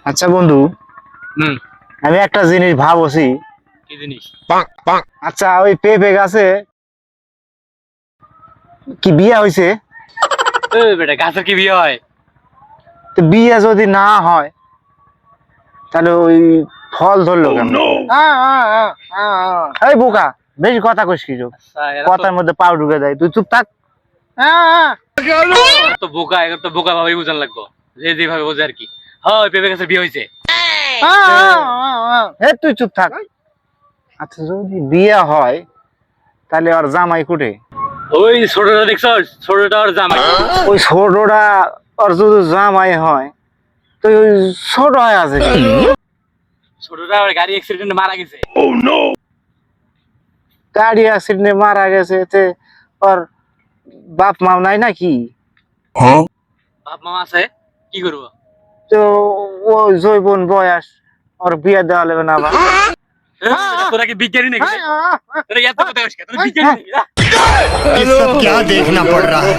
আচ্ছা বন্ধু, আমি একটা জিনিস ভাবছি। কি জিনিস? আচ্ছা, ওই পেঁপে গাছে কি বিয়ে হয়েছে? বেটা গাছের কি বিয়ে হয়? তো বিয়ে যদি না হয় তাহলে ওই ফল ধরলো কেন? এই বোকা, বেশি কথা কইস কি যোগ? কথার মধ্যে পাও ঢুকে দেয়, তুই চুপ থাক। তো বোকা, এগুলো তো বোকা ভাবেই বুঝান লাগবো, যে যেভাবে বোঝে আর কি। হয় পেঁপে গাছের বিয়ে হয়েছে। তুই চুপ থাক। আচ্ছা, যদি বিয়ে হয় তাহলে ওর জামাই কুটে? ওই ছোটটা দেখছো? ছোটটা ওর জামাই। ওই ছোটটা ওর যদি জামাই হয় তো ওই ছোট হয় আছে কি? ছোটটা ওর গাড়ি অ্যাক্সিডেন্টে মারা গেছে। গাড়ি অ্যাক্সিডেন্টে মারা গেছে, তে ওর বাপ মা নাই নাকি? বাপ মামা আছে, কি করবো? তো ওই জৈবন বয়স, ওর বিয়ে দেওয়া লাগবে না আবার? তোরা কি বিজ্ঞানী নাকি? তোরা এত কথা কইস কেন? তোরা বিজ্ঞানী নাকি? ये सब क्या देखना पड़ रहा है।